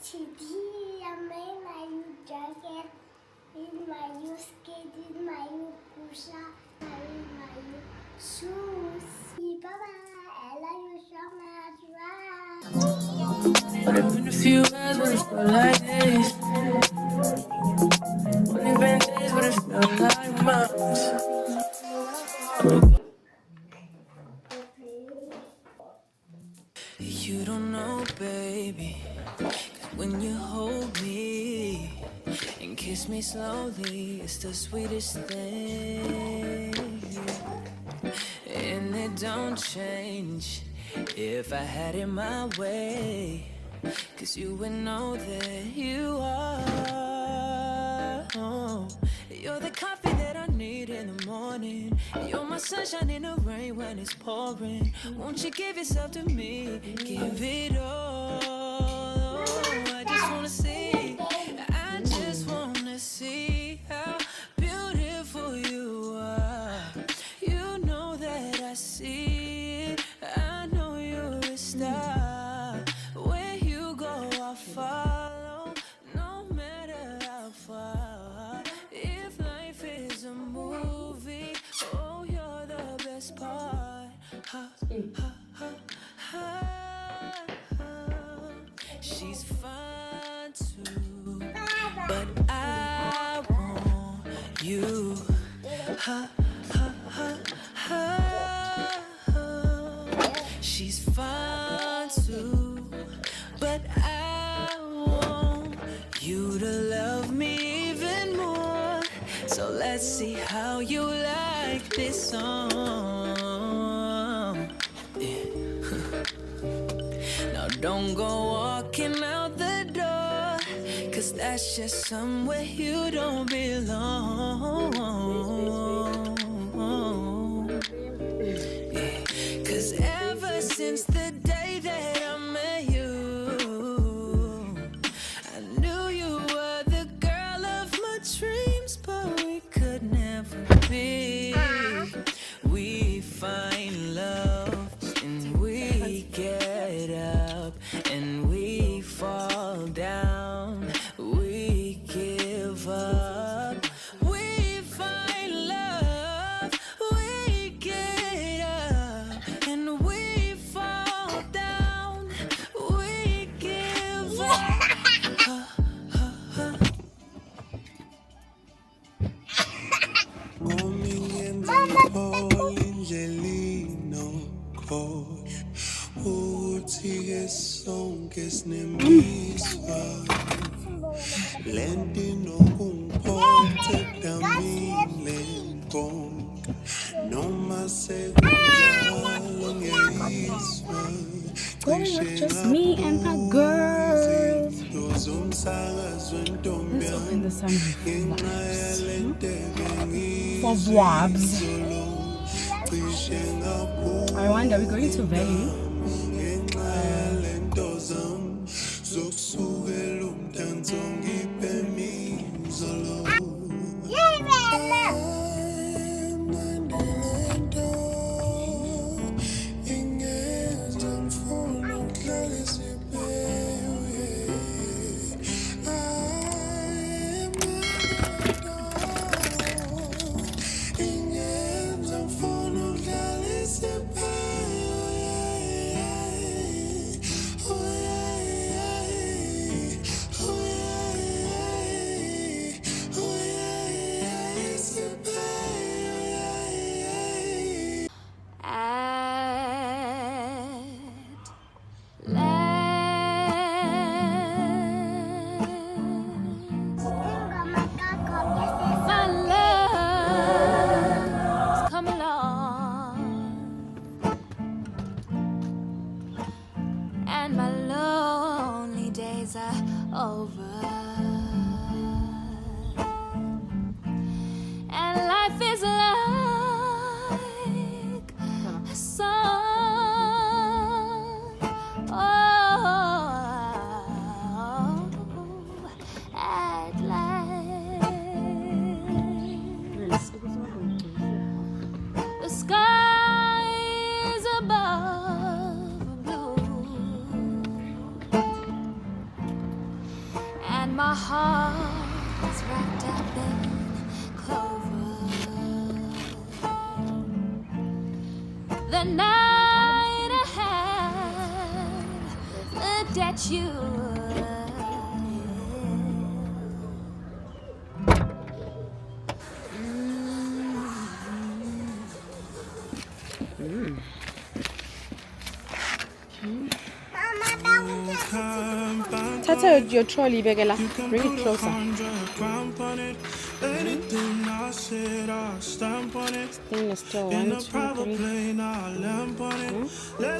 Today, I made my new jacket, in my new skate, in my new pusha, my new shoes. Bye-bye. I love you so much. Bye. But it's been a few hours, but it felt like days. Only been days, but it felt like months. You don't know, baby, 'cause when you hold me and kiss me slowly, it's the sweetest thing. And it don't change if I had it my way, 'cause you would know that you are. Oh, you're the coffee that I need in the morning. You're my sunshine in the rain when it's pouring. Won't you give yourself to me? Give it all. I just wanna see. I just wanna see how beautiful you are. You know that I see it. I know you're a star. Where you go, I'll follow, no matter how far. If life is a movie, oh, you're the best part. Ha, ha, ha, ha. She's fine too, but I want you. Ha, ha, ha, ha. She's fine too, but I want you to love me even more. So let's see how you like this song. Yeah. Now don't go walking out the door, 'cause that's just somewhere you don't belong. Yeah. 'Cause ever since the day that I met you, I knew you were the girl of my dreams, but we could never be. We find love and we get up and we fall down. We give up. We find love. We get up and we fall down. We give up. Uthi-ke sonke sinemizwa lento inokungiphoqa edamile konke noma sekunjalo ngiyizwa Going with just me and my girls. Let's open the sunroof for vibes. I wonder, we're going to Valley. And my lonely days are over, and life is like a song. Oh, at last the sky is above blue. My heart is wrapped up in clover. The night I had looked at you. Tata, your trolley, Begala. Bring it closer. Stainless steel. 1, 2, 3.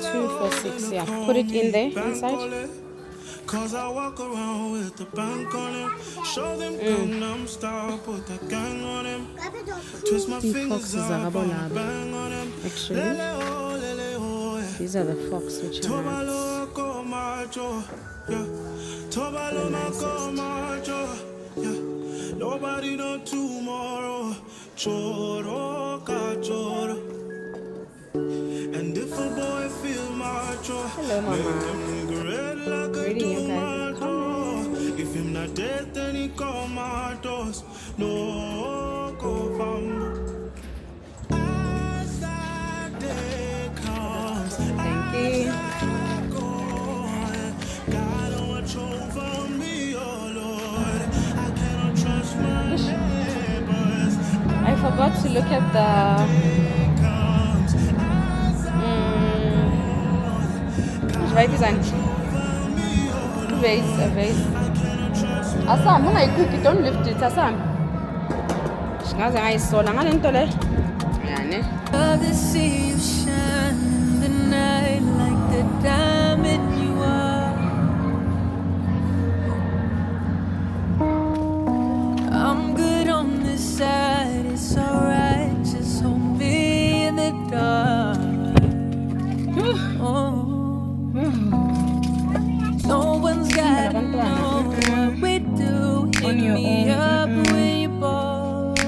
2, 4, 6. Yeah. Put it in there, inside. Cause I walk around with the bank on him. Show them Gangnam Style, put the gang on him. Twist my fingers up on a bang on him. Actually, these are the fox which are nobody know tomorrow. Choro ka choro. And if a boy feel macho, hello, Mama. Ready, you guys? If him not dead, then he come my doors. No, go bamboo. As that day comes, Thank you. God, watch over me, oh Lord. I cannot trust my neighbors. I forgot to look at the vase. Asam, when I cook it, don't lift it. Asam. Love to see you shine in the night like the diamond you are. I'm good on this side, it's alright. Just hold me in the dark. Oh. No one's gotta know what we do. Hit me up when you bored.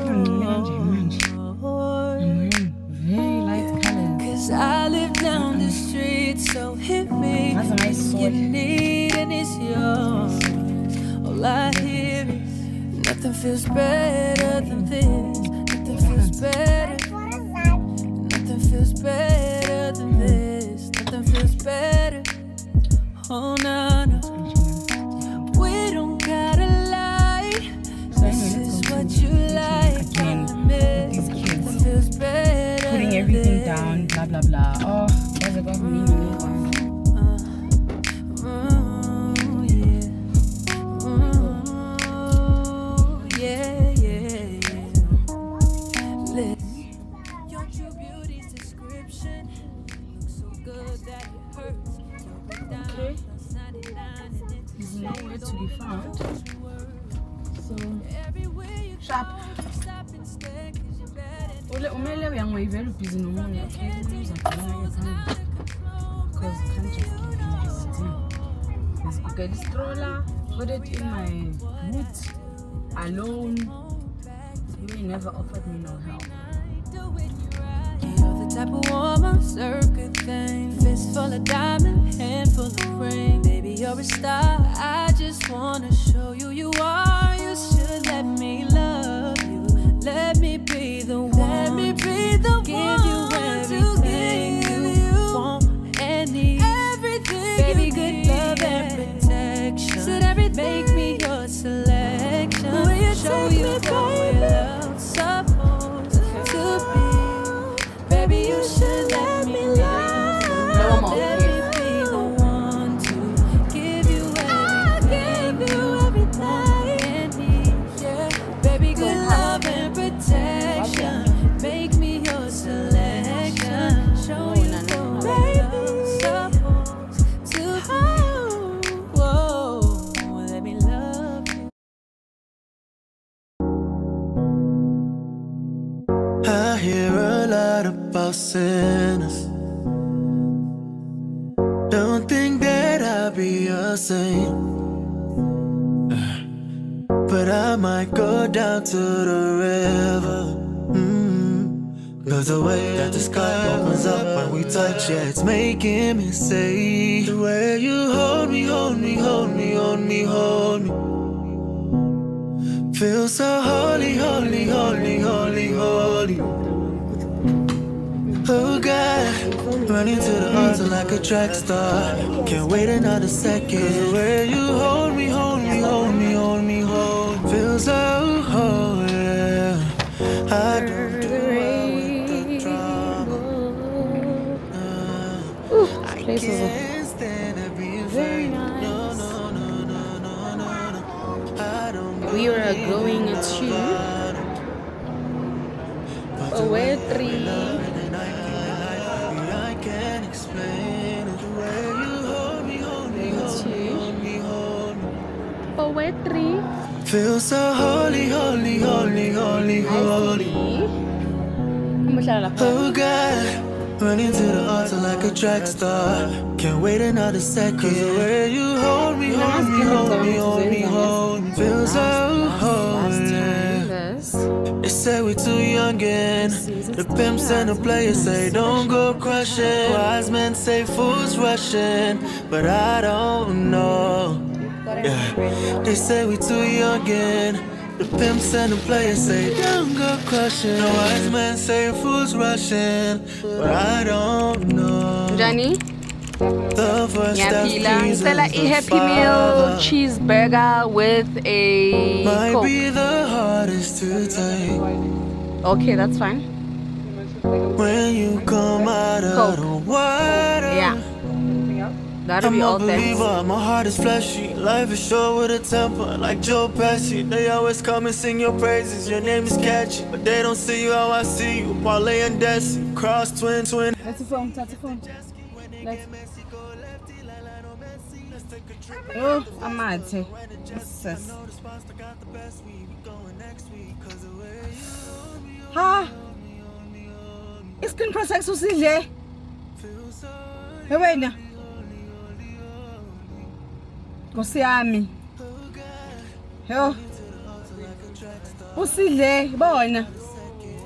Very light colors. Cause I live down the street, so hit me. Anything you need and it's yours. All I hear is nothing feels better than this. Nothing feels better. Nothing feels better than this. Nothing feels better. Oh no, no. We don't gotta lie. This is what you like. Again, with these kids Feels better. putting everything down, blah blah blah. Oh, there's a god me. Yeah, yeah, yeah. Listen, your true beauty's description looks so good that it hurts. Okay. There's nowhere to be found. So sharp. Umele we very busy no more. Okay, because can't just keep sitting. Let's go get the stroller, put it in my boot alone. You never offered me no help. You're the type of woman, circuit thing. Fist full of diamond, handful of rain. Baby, you're a star. I just wanna show you you are. You should let me love you. Let me be the one. Let me be the give one. Give you everything you want and need. Everything. Baby, good love and protection. Should everything make me your selection? Will you show you the way love's supposed to be? Baby, you should let me love you. Let me be the one to give you everything. And need. Yeah. Baby, good love and protection. Make me your selection. Show you the way love's supposed to be. Whoa, let me love you. I hear a lot about sinners. Don't think that I'll be a saint, but I might go down to the river. Cause the way that the sky opens up when we touch, yeah, it's making me say, the way you hold me, hold me, hold me, hold me, hold me. Feel so holy, holy, holy, holy, holy. Oh God, running to the altar like a track star. Can't wait another second. 'Cause the way you hold me, hold me, hold me, hold me, hold me. Feels so holy. I don't do well with the drama. I Place is can't stand to be very fake. No, nice. no, no, no, no, no, no. I don't We are believe going in to Nirvana. But the way that we Poetry. love in the night, I can't explain it. The way you hold me, hold me, hold me, hold me, hold me. Poetry. Feel so holy, holy, holy, holy, holy. Oh God, running to the altar like a track star. Can't wait another second. 'Cause the way you hold me, hold me, hold me, hold me, hold me. Feel so holy. They say we too young and the pimps and the players say don't go crushing. Wise men say fools rushing, but I don't know. Yeah, they say we too young and the pimps and the players say don't go crushing. The wise men say fools rushing, but I don't know. Johnny? The first step Ngiyaphila. Jesus Ngicela the i-Happy Meal Father cheeseburger with a might Coke. be the hardest to take. Okay, that's fine. When you come out of the water, Yeah. That'll I'm be a all thanks. believer, my heart is fleshy. Life is short with a temper, like Joe Pesci. They always come and sing your praises, your name is catchy. But they don't see you how I see you. Parlay and Desi, cross twin, twin. Let's phone. Let's. Oh, amathe. Sis. Ha! I-screen protect usidle. Hey wena. Nkosi yami. Yo. Usidle bona.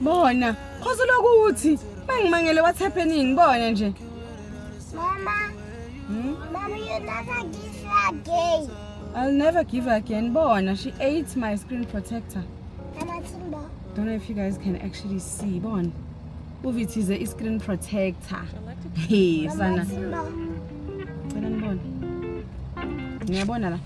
Bona. Khoza lokuthi mangimangele what's happening bona nje. Mama, Mama, you never give her again. I'll never give her again. Bona, she ate my screen protector. Mama, Timbo. Don't know if you guys can actually see. Bon. It is a screen protector. Hey, Mama, sana. Timbo. Bon. Ngiyabona la.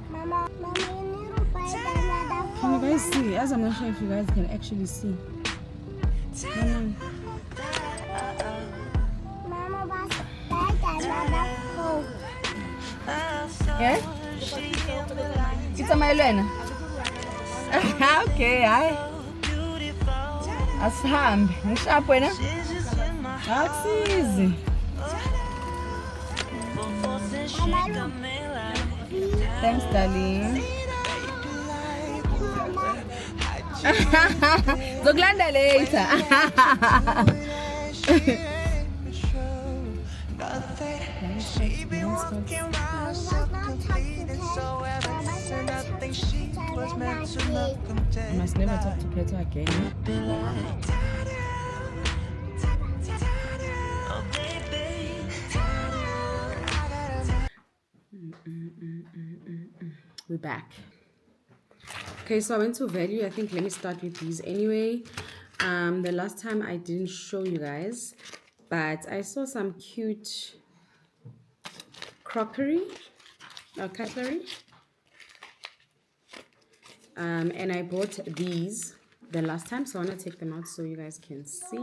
Mama, you need to buy another Can you phone. guys see? As I'm not sure if you guys can actually see. Mama, buy another phone. Yeah? It's a Mailena. Okay, hi. Asihambe. Ngishapho wena? Akusizi. Thanks, darling. Zokulanda later. I must never talk to Peter again. We're back. Okay, so I went to value. I think let me start with these anyway. The last time I didn't show you guys, but I saw some cute crockery or cutlery. And I bought these the last time, so I want to take them out so you guys can see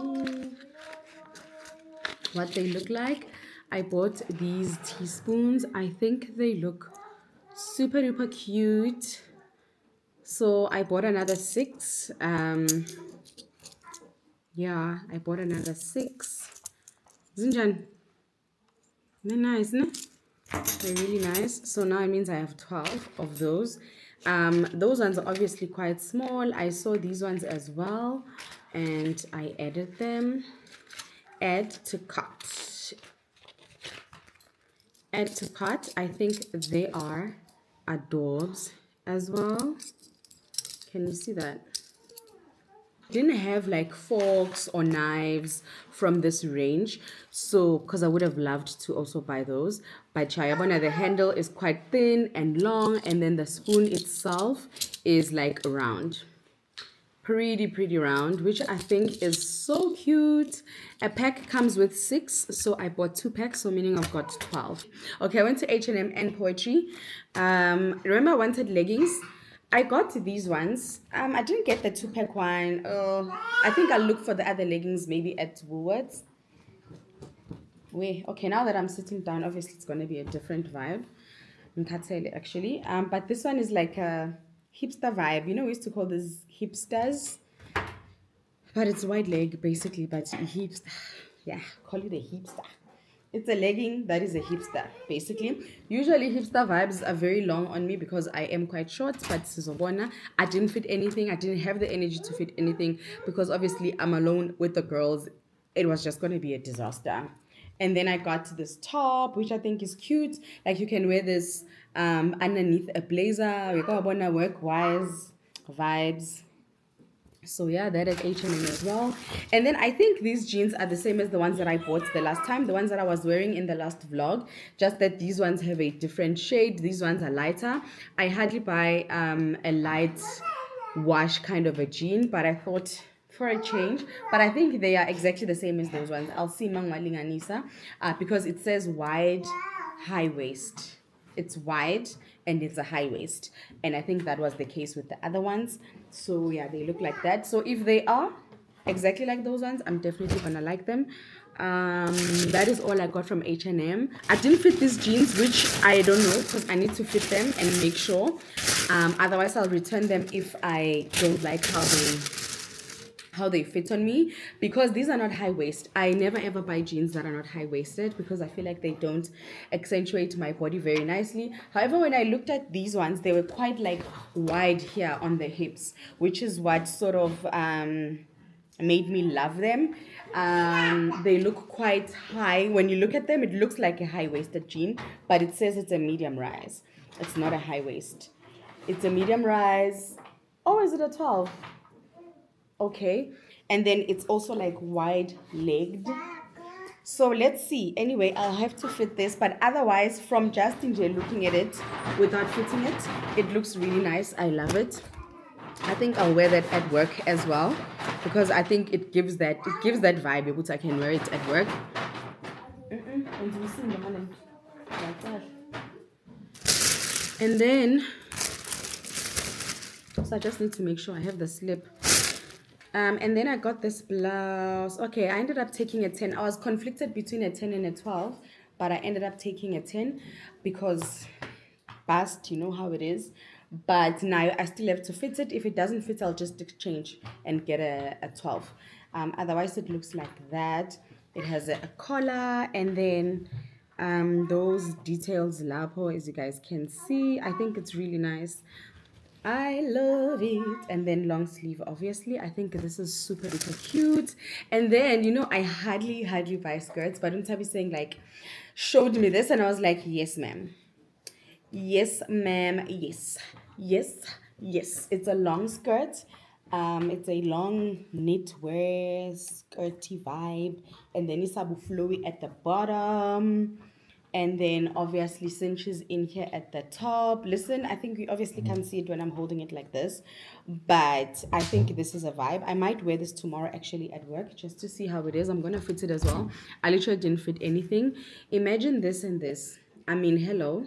what they look like. I bought these teaspoons. I think they look super duper cute. So I bought another 6. Yeah, I bought another 6. Zinjan, they're nice, ne? They're really nice. So now it means I have 12 of those. Those ones are obviously quite small. I saw these ones as well, and I added them. Add to cart. Add to cart. I think they are adorbs as well. Can you see that? didn't have like forks or knives from this range, so because I would have loved to also buy those. But Chayabona, the handle is quite thin and long, and then the spoon itself is like round, pretty round, which I think is so cute. A pack comes with 6, so I bought 2 packs, so meaning I've got 12. Okay, I went to H&M and Poetry. Remember I wanted leggings? I got these ones. I didn't get the 2-pack one. I think I'll look for the other leggings maybe at Woolworths. Wait, okay, now that I'm sitting down, obviously it's going to be a different vibe. Actually, but this one is like a hipster vibe. You know, we used to call this hipsters, but it's wide leg basically, but hipster. Yeah, call it a hipster. It's a legging that is a hipster basically. Usually hipster vibes are very long on me because I am quite short, but Sizobona, I didn't fit anything. I didn't have the energy to fit anything because obviously I'm alone with the girls. It was just going to be a disaster. And then I got this top, which I think is cute. Like you can wear this underneath a blazer. We got to work-wise vibes. So yeah, that is H&M as well. And then I think these jeans are the same as the ones that I bought the last time, the ones that I was wearing in the last vlog, just that these ones have a different shade. These ones are lighter. I hardly buy a light wash kind of a jean, but I thought for a change, but I think they are exactly the same as those ones. I'll see Mangwalinganisa because it says wide high waist. It's wide and it's a high waist, and I think that was the case with the other ones. So yeah, they look like that. So if they are exactly like those ones, I'm definitely gonna like them. That is all I got from H&M. I didn't fit these jeans, which I don't know because I need to fit them and make sure. Otherwise I'll return them if I don't like how they fit on me, because these are not high waist. I never ever buy jeans that are not high waisted because I feel like they don't accentuate my body very nicely. However, when I looked at these ones, they were quite like wide here on the hips, which is what sort of made me love them. They look quite high. When you look at them, it looks like a high-waisted jean, but it says it's a medium rise. It's not a high waist. It's a medium rise. Oh, is it a 12? Okay, and then it's also like wide legged. So let's see. Anyway, I'll have to fit this, but otherwise from just looking at it without fitting it, it looks really nice. I love it. I think I'll wear that at work as well because I think it gives that vibe, which I can wear it at work. And then so I just need to make sure I have the slip. And then I got this blouse. Okay, I ended up taking a 10. I was conflicted between a 10 and a 12, but I ended up taking a 10 because bust, you know how it is. But now I still have to fit it. If it doesn't fit, I'll just exchange and get a 12. Otherwise, it looks like that. It has a collar and then those details lapo, as you guys can see. I think it's really nice. I love it. And then long sleeve, obviously. I think this is super duper cute. And then, you know, I hardly buy skirts, but Untabi saying like, showed me this and I was like, yes, ma'am. Yes, ma'am. Yes. It's a long skirt. It's a long knitwear skirty vibe. And then it's a flowy at the bottom. And then obviously cinches in here at the top. Listen, I think you obviously can't see it when I'm holding it like this, but I think this is a vibe. I might wear this tomorrow actually at work just to see how it is. I'm gonna fit it as well. I literally didn't fit anything. Imagine this and this. I mean, hello.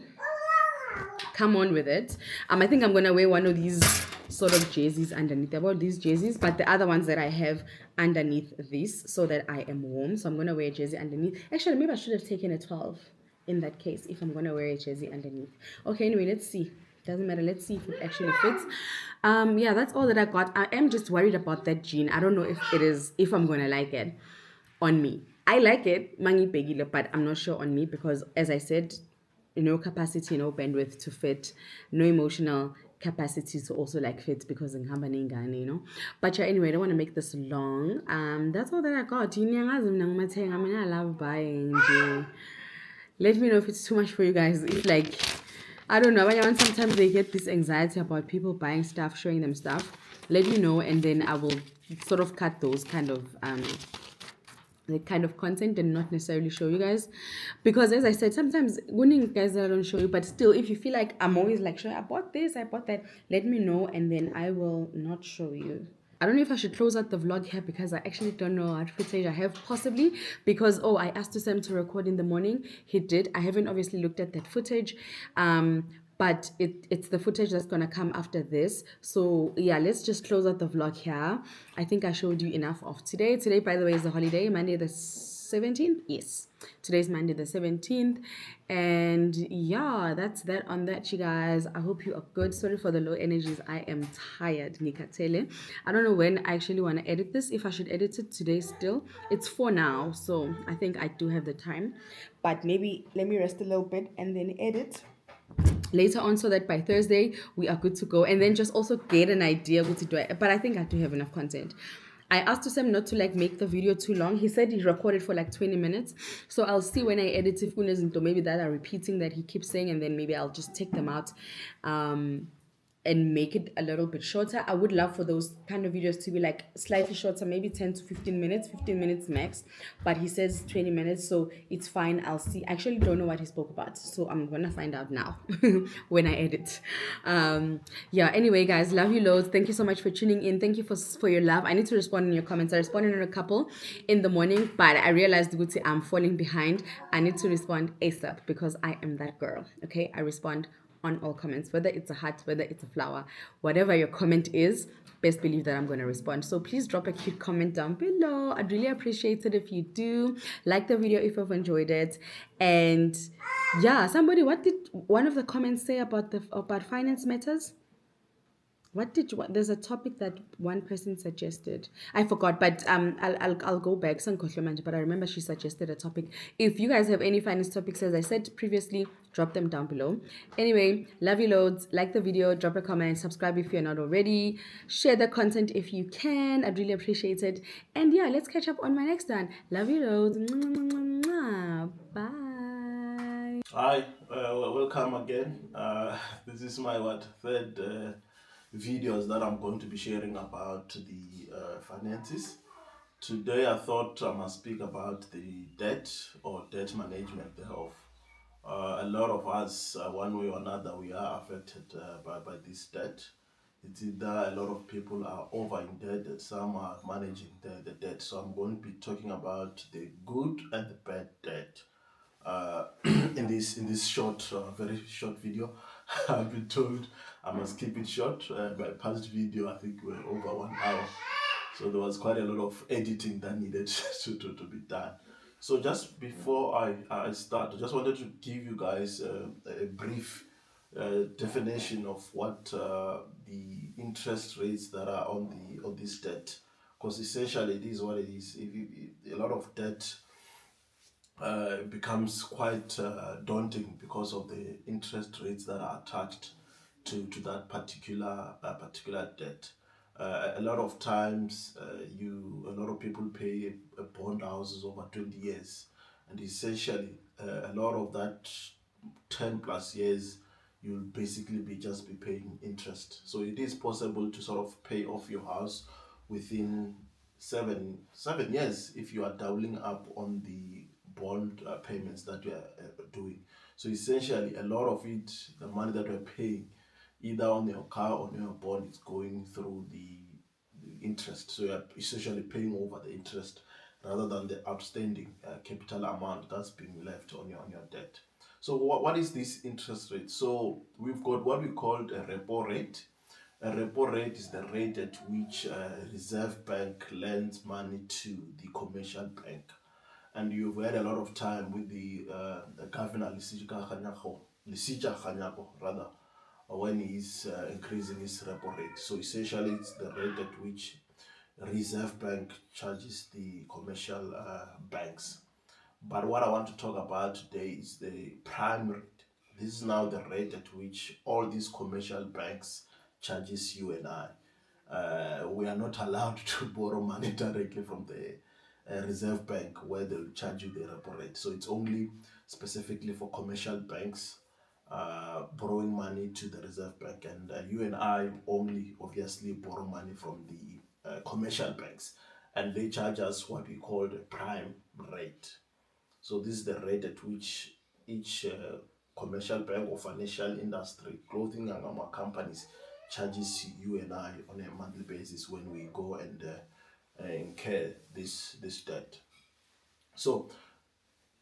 Come on with it. I think I'm gonna wear one of these sort of jerseys underneath. About these jerseys, but the other ones that I have underneath this so that I am warm. So I'm gonna wear a jersey underneath. Actually, maybe I should have taken a 12. In that case, if I'm gonna wear a jersey underneath. Okay, anyway, let's see. Doesn't matter. Let's see if it actually fits. Yeah, that's all that I got. I am just worried about that jean. I don't know if I'm gonna like it on me. I like it, mangi pegile, but I'm not sure on me because, as I said, no capacity, no bandwidth to fit, no emotional capacity to also like fit because in company, you know. But yeah, anyway, I don't want to make this long. That's all that I got. I mean, I love buying. Let me know if it's too much for you guys. If like, I don't know, sometimes they get this anxiety about people buying stuff, showing them stuff. Let me know and then I will sort of cut those kind of the kind of content and not necessarily show you guys, because as I said, sometimes winning guys that I don't show you, but still, if you feel like I'm always like, sure, I bought this, I bought that, let me know, and then I will not show you. I don't know if I should close out the vlog here because I actually don't know what footage I have, possibly because I asked Sam to record in the morning. He did. I haven't obviously looked at that footage, but it's the footage that's gonna come after this. So yeah, let's just close out the vlog here. I think I showed you enough of today. Today, by the way, is the holiday, Monday the 17th. Yes, today's Monday the 17th, and yeah, that's that on that, you guys. I hope you are good. Sorry for the low energies. I am tired, Nikatele. I don't know when I actually want to edit this, if I should edit it today. Still, it's 4 now, so I think I do have the time, but maybe let me rest a little bit and then edit later on, so that by Thursday we are good to go, and then just also get an idea what to do. But I think I do have enough content. I asked Sam not to like make the video too long. He said he recorded for like 20 minutes, so I'll see when I edit if into maybe that are repeating that he keeps saying, and then maybe I'll just take them out and make it a little bit shorter. I would love for those kind of videos to be like slightly shorter, maybe 10 to 15 minutes, 15 minutes max. But he says 20 minutes, so it's fine. I'll see. I actually don't know what he spoke about, so I'm gonna find out now when I edit. Yeah, anyway, guys, love you loads. Thank you so much for tuning in. Thank you for your love. I need to respond in your comments. I responded on a couple in the morning, but I realized, Guti, I'm falling behind. I need to respond ASAP because I am that girl. Okay, I respond on all comments, whether it's a heart, whether it's a flower, whatever your comment is, best believe that I'm going to respond. So please drop a cute comment down below. I'd really appreciate it if you do. Like the video if you've enjoyed it. And yeah, what did one of the comments say about finance matters? There's a topic that one person suggested. I forgot, but I'll go back. But I remember she suggested a topic. If you guys have any finance topics, as I said previously, drop them down below. Anyway, love you loads. Like the video, drop a comment, subscribe if you're not already, share the content if you can. I'd really appreciate it. And yeah, let's catch up on my next one. Love you loads. Bye. Hi, welcome again. This is my third videos that I'm going to be sharing about the finances. Today I thought I must speak about the debt or debt management thereof. A lot of us, one way or another, we are affected by this debt. It's either a lot of people are over indebted, some are managing the debt. So I'm going to be talking about the good and the bad debt. In this short, very short video. I've been told I must keep it short. My past video, I think, were over 1 hour, so there was quite a lot of editing that needed to be done. So just before I start, I just wanted to give you guys a brief definition of what the interest rates that are on this debt, because essentially it is what it is. A lot of debt becomes quite daunting because of the interest rates that are attached to that particular debt. A lot of times, a lot of people pay a bond houses over 20 years, and essentially a lot of that 10 plus years you'll basically just be paying interest. So it is possible to sort of pay off your house within seven years if you are doubling up on the bond payments that you are doing. So essentially, a lot of it, the money that we're paying, either on your car or on your bond, is going through the interest. So you're essentially paying over the interest rather than the outstanding capital amount that's being left on your debt. So what is this interest rate? So we've got what we call a repo rate. A repo rate is the rate at which Reserve Bank lends money to the commercial bank. And you've had a lot of time with the Governor Lisija Kganyago, rather, when he's increasing his repo rate. So essentially, it's the rate at which Reserve Bank charges the commercial banks. But what I want to talk about today is the prime rate. This is now the rate at which all these commercial banks charges you and I. We are not allowed to borrow money directly from the Reserve Bank where they'll charge you the repo rate. So it's only specifically for commercial banks borrowing money to the Reserve Bank, and you and I only obviously borrow money from the commercial banks, and they charge us what we call the prime rate. So this is the rate at which each commercial bank or financial industry, clothing and our companies charges you and I on a monthly basis when we go and incur this debt. So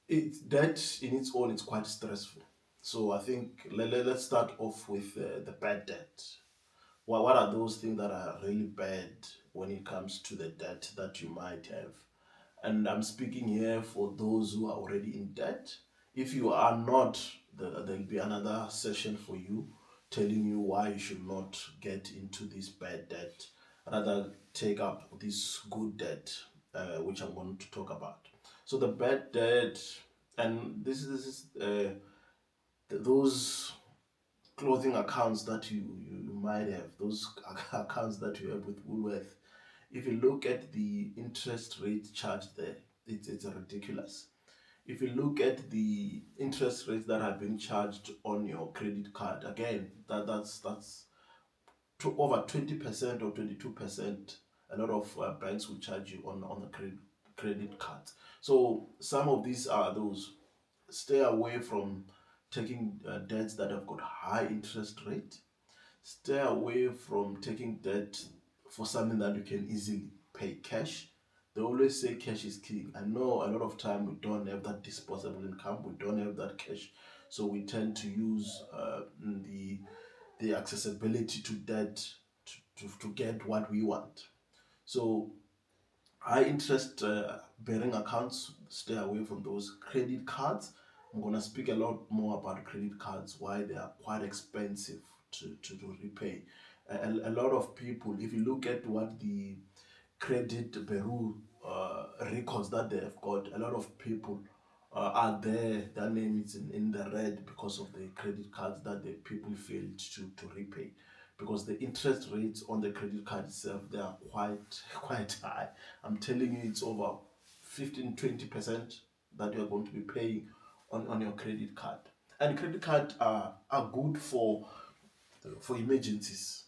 that in its own is quite stressful. So I think let's start off with the bad debt. What are those things that are really bad when it comes to the debt that you might have? And I'm speaking here for those who are already in debt. If you are not, there'll be another session for you telling you why you should not get into this bad debt. Rather, take up this good debt, which I'm going to talk about. So the bad debt, and this is those clothing accounts that you might have, those accounts that you have with Woolworth. If you look at the interest rate charged there, it's ridiculous. If you look at the interest rates that have been charged on your credit card, again, that's to over 20% or 22%. A lot of banks will charge you on the credit cards. So some of these are those. Stay away from taking debts that have got high interest rate. Stay away from taking debt for something that you can easily pay cash. They always say cash is king. I know a lot of time we don't have that disposable income, we don't have that cash, so we tend to use the accessibility to debt to get what we want. So high interest bearing accounts, stay away from those. Credit cards, I'm going to speak a lot more about credit cards, why they are quite expensive to repay. A lot of people, if you look at what the credit bureau records that they have got, a lot of people are there, their name is in the red because of the credit cards that the people failed to repay, because the interest rates on the credit card itself, they are quite high. I'm telling you, it's over 15-20% that you're going to be paying on your credit card. And credit cards are good for emergencies.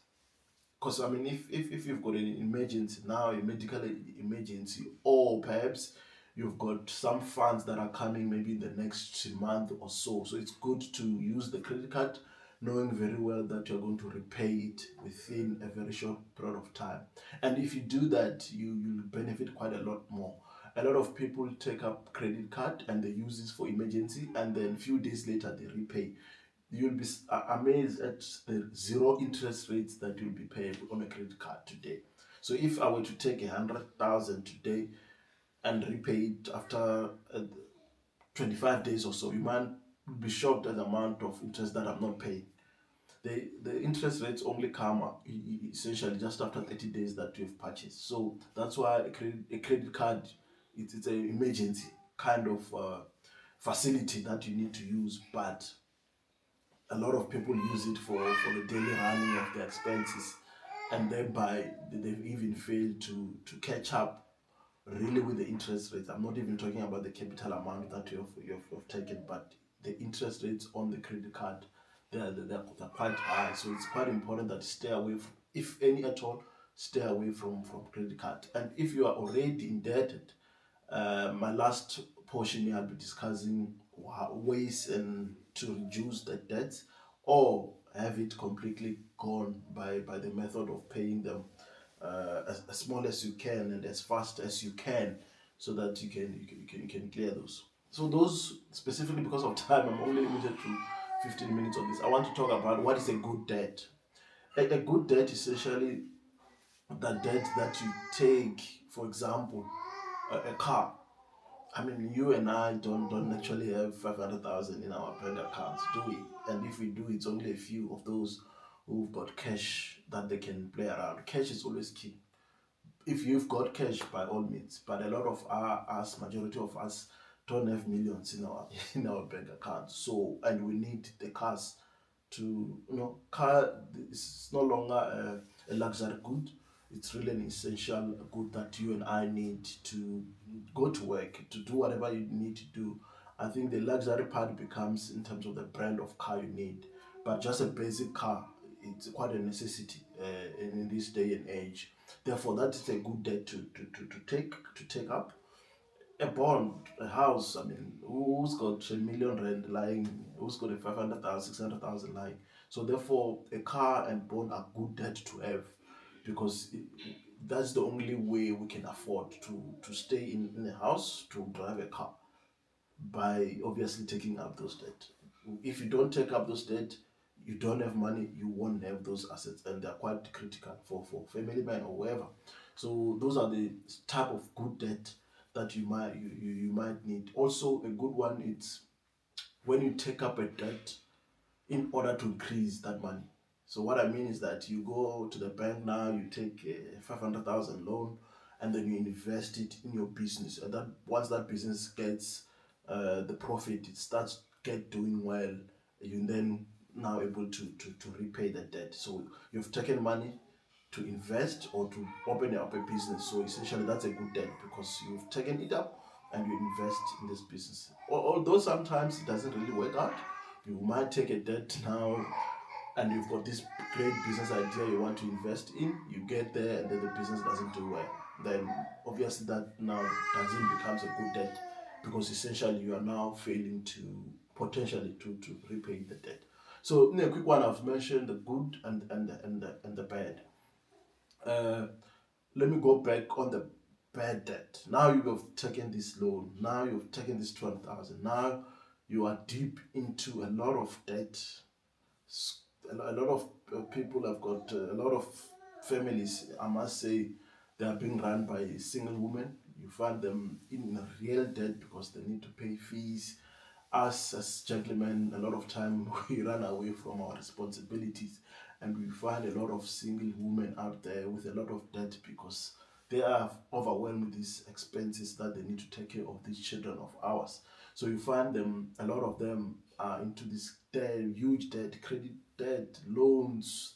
Because I mean, if you've got an emergency now, a medical emergency, or perhaps you've got some funds that are coming maybe in the next month or so, so it's good to use the credit card, knowing very well that you're going to repay it within a very short period of time. And if you do that, you'll benefit quite a lot more. A lot of people take up credit card and they use this for emergency, and then a few days later they repay. You'll be amazed at the zero interest rates that you'll be paying on a credit card today. So if I were to take 100,000 today and repay it after 25 days or so, you might be shocked at the amount of interest that I'm not paying. The interest rates only come essentially just after 30 days that you've purchased. So that's why a credit card, it's an emergency kind of facility that you need to use, but a lot of people use it for the daily running of their expenses, and thereby they've even failed to catch up really with the interest rates. I'm not even talking about the capital amount that you've taken, but the interest rates on the credit card, they're quite high. So it's quite important that stay away from, if any at all, stay away from credit card. And if you are already indebted, my last portion here, I'll be discussing ways and to reduce the debts or have it completely gone by the method of paying them as small as you can and as fast as you can, so that you can clear those. So those, specifically because of time, I'm only limited to 15 minutes of this. I want to talk about what is a good debt. A good debt is essentially the debt that you take, for example, a car. I mean, you and I don't actually have 500,000 in our bank accounts, do we? And if we do, it's only a few of those who've got cash that they can play around. Cash is always key. If you've got cash, by all means, but a lot of majority of us don't have millions in our in our bank accounts. So, and we need the cars to, car is no longer a luxury good. It's really an essential good that you and I need to go to work, to do whatever you need to do. I think the luxury part becomes in terms of the brand of car you need, but just a basic car, it's quite a necessity in this day and age. Therefore, that is a good debt to take up. A bond, a house. I mean, who's got a million rand lying? Who's got a 500,000, 600,000 lying? So therefore, a car and bond are good debt to have, because that's the only way we can afford to stay in a house, to drive a car, by obviously taking up those debt. If you don't take up those debt, you don't have money, you won't have those assets, and they're quite critical for family man or whoever. So those are the type of good debt that you might need. Also, a good one, it's when you take up a debt in order to increase that money. So what I mean is that you go to the bank now, you take a 500,000 loan, and then you invest it in your business. And that once that business gets the profit, it starts get doing well, you then now able to repay the debt. So you've taken money to invest or to open up a business. So essentially, that's a good debt, because you've taken it up and you invest in this business. Although sometimes it doesn't really work out, you might take a debt now, and you've got this great business idea you want to invest in. You get there, and then the business doesn't do well. Then obviously that now doesn't becomes a good debt, because essentially you are now failing to potentially to repay the debt. So in a quick one, I've mentioned the good and the bad. Uh, Let me go back on the bad debt. Now you have taken this loan. Now you've taken this 12,000. Now you are deep into a lot of debt. A lot of people have got a lot of families, I must say, they are being run by single women. You find them in real debt because they need to pay fees. Us as gentlemen, a lot of time we run away from our responsibilities, and we find a lot of single women out there with a lot of debt because they are overwhelmed with these expenses that they need to take care of these children of ours. So you find them, a lot of them are into this debt, huge debt, credit debt, loans,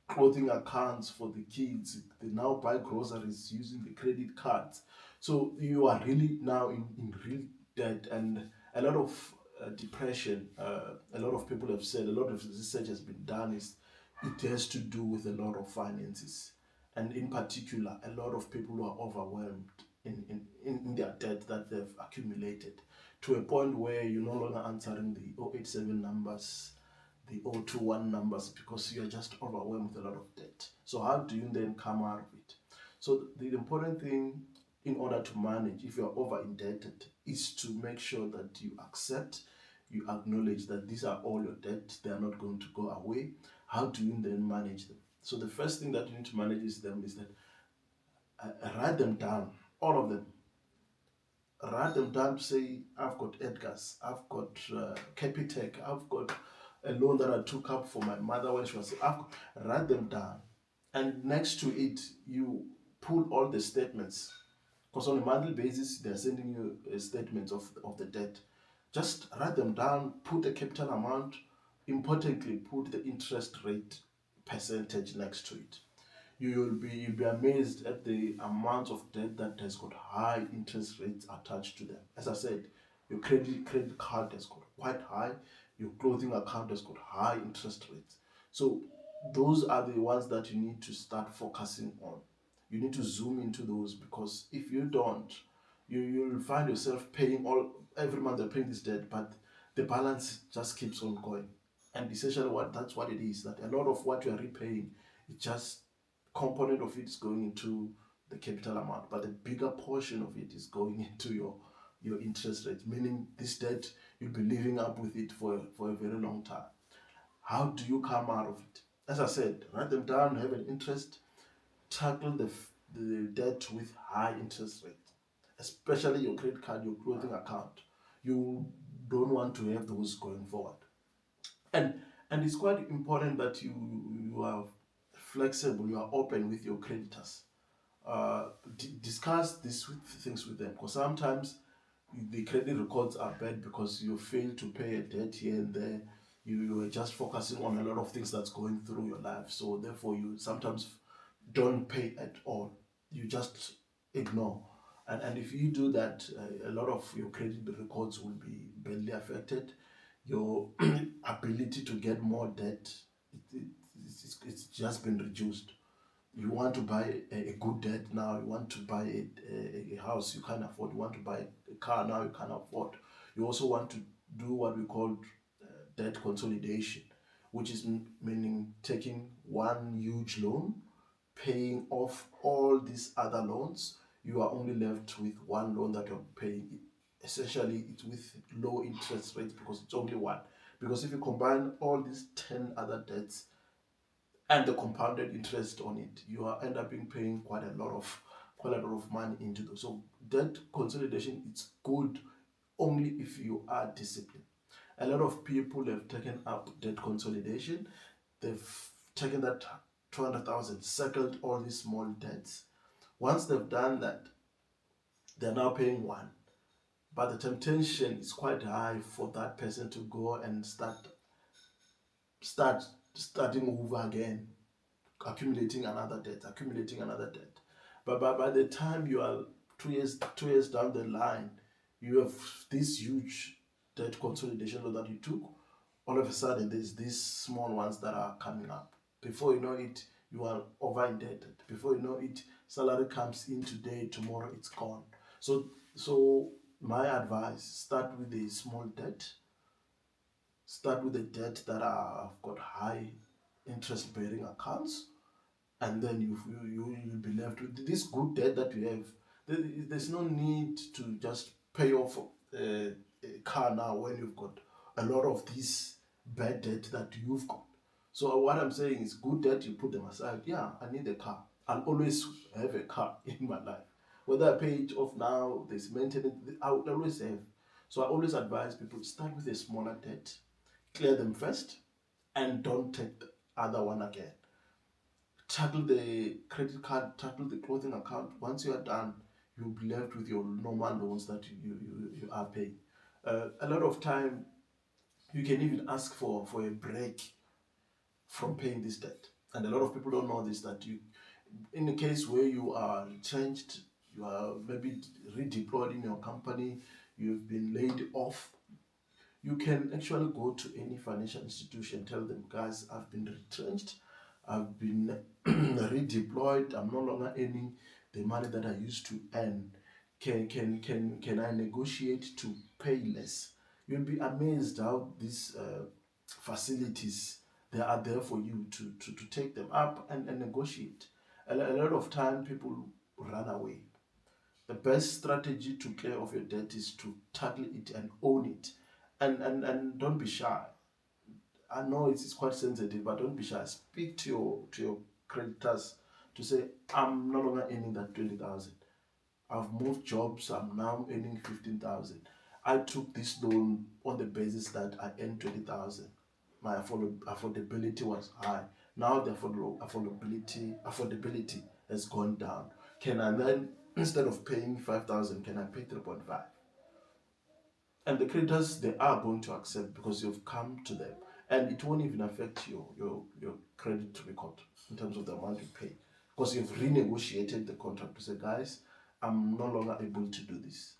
clothing accounts for the kids. They now buy groceries using the credit cards. So you are really now in real debt, and a lot of depression. A lot of people have said, a lot of research has been done, is it has to do with a lot of finances. And in particular, a lot of people who are overwhelmed in their debt that they've accumulated, to a point where you're no longer answering the 087 numbers, the 021 numbers, because you are just overwhelmed with a lot of debt. So how do you then come out of it? So the important thing in order to manage, if you are over indebted, is to make sure that you accept, you acknowledge that these are all your debt, they are not going to go away. How do you then manage them? So the first thing that you need to manage is that write them down, all of them. Write them down to say, I've got Edgar's, I've got Capitec, I've got a loan that I took up for my mother when she was sick. Write them down. And next to it, you pull all the statements. Because on a monthly basis, they're sending you a statement of the debt. Just write them down, put the capital amount, importantly, put the interest rate percentage next to it. You'll be amazed at the amount of debt that has got high interest rates attached to them. As I said, your credit card has got quite high, your clothing account has got high interest rates. So those are the ones that you need to start focusing on. You need to zoom into those, because if you don't, you'll find yourself paying all every month. You're paying this debt, but the balance just keeps on going. And essentially, that's what it is. That a lot of what you are repaying, it just component of it is going into the capital amount, but the bigger portion of it is going into your interest rate. Meaning, this debt you'll be living up with it for a very long time. How do you come out of it? As I said, write them down, have an interest, tackle the debt with high interest rate, especially your credit card, your clothing account. You don't want to have those going forward. And and it's quite important that you are flexible, you are open with your creditors. Discuss things with them, because sometimes the credit records are bad because you fail to pay a debt here and there. You are just focusing on a lot of things that's going through your life, so therefore you sometimes don't pay at all. You just ignore. And if you do that, a lot of your credit records will be badly affected. Your ability to get more debt, it's just been reduced. You want to buy a good debt now, you want to buy a house you can't afford, you want to buy a car now you can't afford. You also want to do what we call debt consolidation, which is meaning taking one huge loan, paying off all these other loans. You are only left with one loan that you're paying. Essentially, it's with low interest rates because it's only one. Because if you combine all these 10 other debts and the compounded interest on it, you are end up being paying quite a lot of money into those. So debt consolidation, it's good only if you are disciplined. A lot of people have taken up debt consolidation. They've taken that 200,000, circled all these small debts. Once they've done that, they're now paying one. But the temptation is quite high for that person to go and start starting over again, accumulating another debt. But by the time you are 2 years down the line, you have this huge debt consolidation loan that you took. All of a sudden, there's these small ones that are coming up. Before you know it, you are over indebted. Before you know it, salary comes in today, tomorrow it's gone. So my advice: start with a small debt. Start with the debt that have got high interest bearing accounts, and then you'll be left with this good debt that you have. There's no need to just pay off a car now when you've got a lot of this bad debt that you've got. So what I'm saying is, good debt, you put them aside. Yeah, I need a car. I'll always have a car in my life. Whether I pay it off now, there's maintenance, I will always have. So I always advise people, start with a smaller debt, clear them first, and don't take the other one again. Tackle the credit card, tackle the clothing account. Once you are done, you'll be left with your normal loans that you are paying. A lot of time, you can even ask for a break from paying this debt. And a lot of people don't know this, that you, in the case where you are retrenched, you are maybe redeployed in your company, you've been laid off, you can actually go to any financial institution, tell them, guys, I've been retrenched, I've been redeployed, I'm no longer earning the money that I used to earn. Can I negotiate to pay less? You'll be amazed how these facilities, they are there for you to take them up and negotiate. A lot of time people run away. The best strategy to clear off your debt is to tackle it and own it. And don't be shy. I know it's quite sensitive, but don't be shy. Speak to your creditors to say, I'm no longer earning that 20,000. I've moved jobs, I'm now earning 15,000. I took this loan on the basis that I earned 20,000. My affordability was high. Now the affordability has gone down. Can I then, instead of paying 5,000, can I pay 3.5? And the creditors, they are going to accept because you've come to them, and it won't even affect your credit record in terms of the amount you pay, because you've renegotiated the contract to say, guys, I'm no longer able to do this.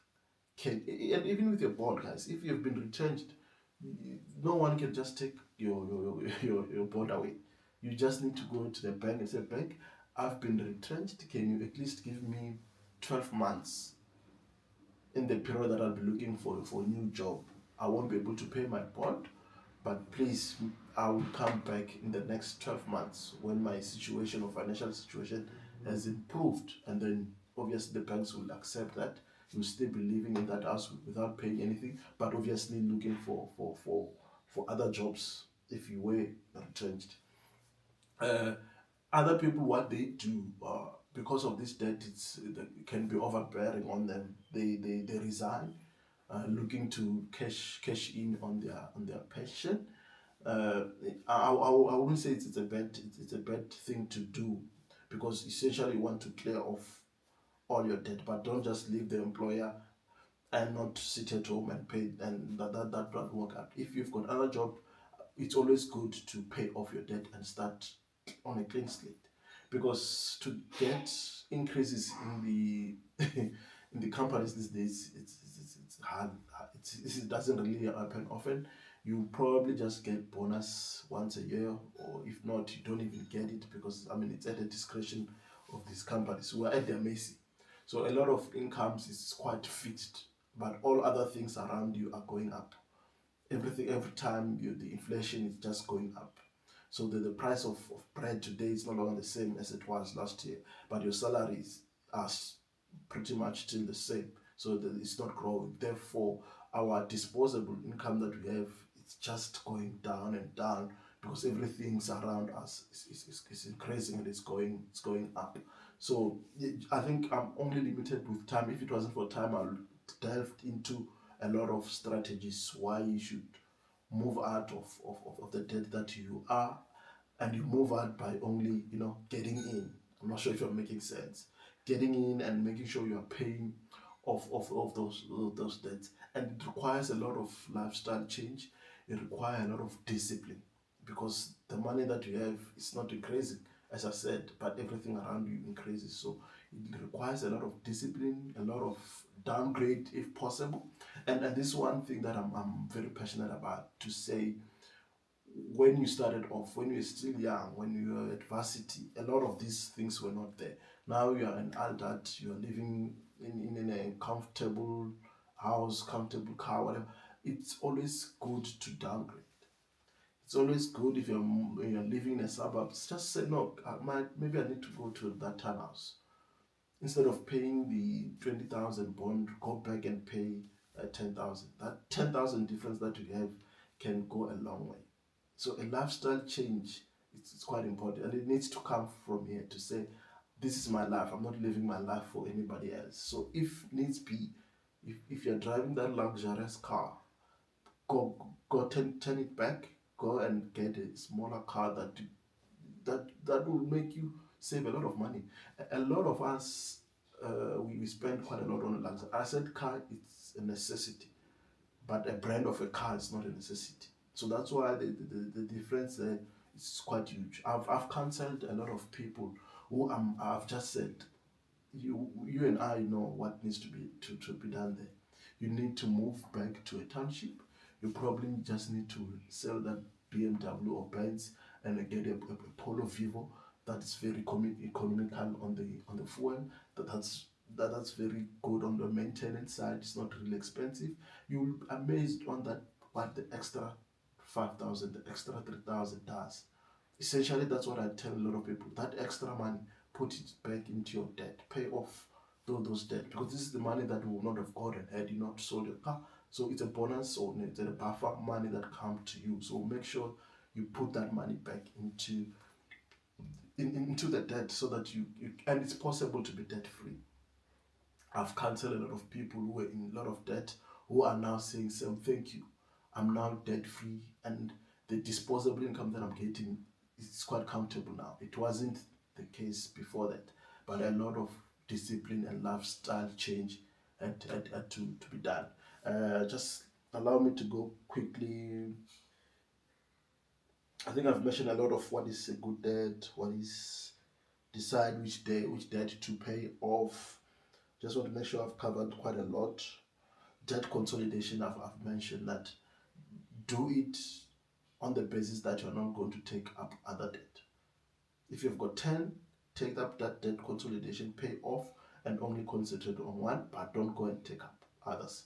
And even with your board, guys, if you've been retrenched, no one can just take your board away. You just need to go to the bank and say, bank, I've been retrenched, can you at least give me 12 months in the period that I'll be looking for a new job? I won't be able to pay my bond, but please, I will come back in the next 12 months when my situation or financial situation has improved. And then obviously the banks will accept that. You'll still be living in that house without paying anything, but obviously looking for other jobs if you were retrenched. Uh, Other people, what they do, because of this debt, it can be overbearing on them. They resign, looking to cash in on their pension. uh, I wouldn't say it's a bad thing to do, because essentially you want to clear off all your debt, but don't just leave the employer and not sit at home and pay, and that won't work out. If you've got another job, it's always good to pay off your debt and start on a clean slate, because to get increases in the in the companies these days, it's hard. It doesn't really happen often. You probably just get bonus once a year, or if not, you don't even get it, because I mean it's at the discretion of these companies who are at their mercy. So a lot of incomes is quite fixed, but all other things around you are going up. Everything, every time the inflation is just going up. So the price of bread today is no longer the same as it was last year, but your salaries are pretty much still the same. So that it's not growing. Therefore, our disposable income that we have, it's just going down and down, because everything's around us is increasing, and it's going up. So I think I'm only limited with time. If it wasn't for time, I'll delved into a lot of strategies why you should move out of the debt that you are, and you move out by only getting in. I'm not sure if you're making sense. Getting in and making sure you are paying off those debts, and it requires a lot of lifestyle change. It requires a lot of discipline, because the money that you have is not increasing, as I said, but everything around you increases. So it requires a lot of discipline, a lot of downgrade if possible. And this one thing that I'm very passionate about to say: when you started off, when you were still young, when you were at varsity, a lot of these things were not there. Now you are an adult, you are living in a comfortable house, comfortable car, whatever. It's always good to downgrade. It's always good if you're living in a suburbs, just say, no, maybe I need to go to that townhouse. Instead of paying the 20,000 bond, go back and pay 10,000. That 10,000 difference that you have can go a long way. So a lifestyle change, it's quite important, and it needs to come from here to say, this is my life. I'm not living my life for anybody else. So if needs be, if you're driving that luxurious car, go turn it back. Go and get a smaller car that will make you save a lot of money. A lot of us, we spend quite a lot on luxury. I said car, it's a necessity, but a brand of a car is not a necessity. So that's why the difference there is quite huge. I've counseled a lot of people who I've just said, you and I know what needs to be done there. You need to move back to a township. You probably just need to sell that BMW or Benz and get a Polo Vivo that is very economical on the fuel. That's very good on the maintenance side. It's not really expensive. You'll be amazed on that what the extra 5,000, the extra 3,000 does. Essentially, that's what I tell a lot of people. That extra money, put it back into your debt. Pay off those debt, because this is the money that you would not have gotten had you not sold your car. So it's a bonus, or it's a buffer money that comes to you. So make sure you put that money back into the debt, so that you and it's possible to be debt free. I've counseled a lot of people who were in a lot of debt, who are now saying, Sam, thank you. I'm now debt free, and the disposable income that I'm getting is quite comfortable now. It wasn't the case before that, but a lot of discipline and lifestyle change had to be done. Just allow me to go quickly. I think I've mentioned a lot of what is a good debt, what is decide which debt to pay off. Just want to make sure I've covered quite a lot. Debt consolidation, I've mentioned that. Do it on the basis that you're not going to take up other debt. If you've got 10, take up that debt consolidation, pay off, and only concentrate on one, but don't go and take up others.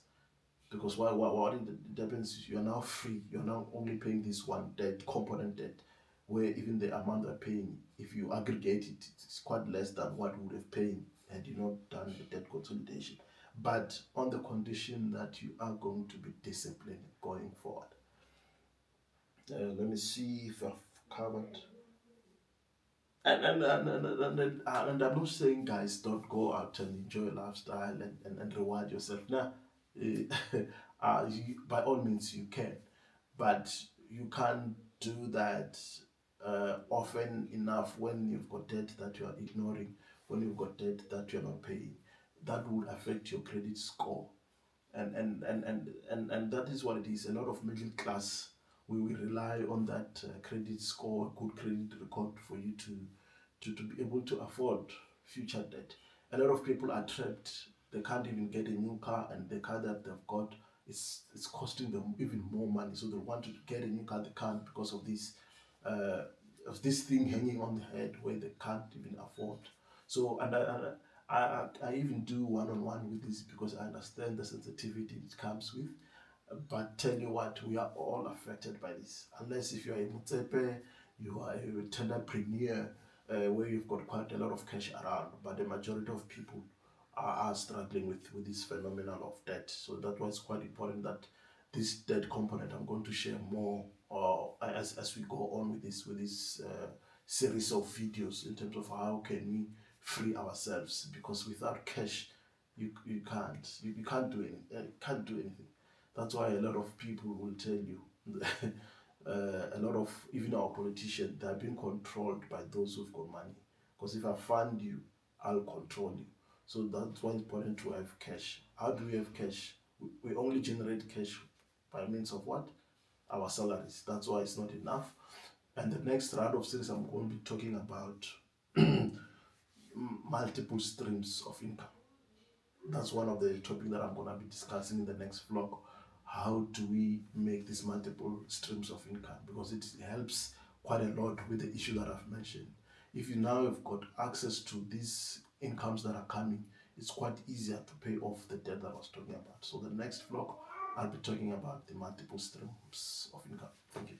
Because what it happens is you're now free. You're now only paying this one debt, component debt, where even the amount they're paying, if you aggregate it, it's quite less than what you would have paid had you not done the debt consolidation. But on the condition that you are going to be disciplined going forward. Let me see if I've covered. And I'm not saying, guys, don't go out and enjoy lifestyle and reward yourself. Now, by all means you can, but you can't do that often enough when you've got debt that you are ignoring, when you've got debt that you're not paying. That would affect your credit score, and that is what it is. A lot of middle class, we will rely on that credit score, good credit record, for you to be able to afford future debt. A lot of people are trapped. They can't even get a new car, and the car that they've got it's costing them even more money. So they want to get a new car, they can't because uh, of this thing hanging on the head where they can't even afford. So I even do one-on-one with this because I understand the sensitivity it comes with. But tell you what, we are all affected by this. Unless if you are a mutsepe, you are a tenderpreneur, where you've got quite a lot of cash around. But the majority of people are struggling with this phenomenon of debt. So that was quite important that this debt component I'm going to share more as we go on with this series of videos in terms of how can we free ourselves, because without cash you can't do anything. That's why a lot of people will tell you a lot of even our politicians, they are being controlled by those who've got money. Because if I fund you, I'll control you. So that's why it's important to have cash. How do we have cash? We only generate cash by means of what? Our salaries. That's why it's not enough. And the next round of series, I'm going to be talking about multiple streams of income. That's one of the topics that I'm going to be discussing in the next vlog. How do we make these multiple streams of income? Because it helps quite a lot with the issue that I've mentioned. If you now have got access to these incomes that are coming, it's quite easier to pay off the debt that I was talking about. So the next vlog, I'll be talking about the multiple streams of income. Thank you.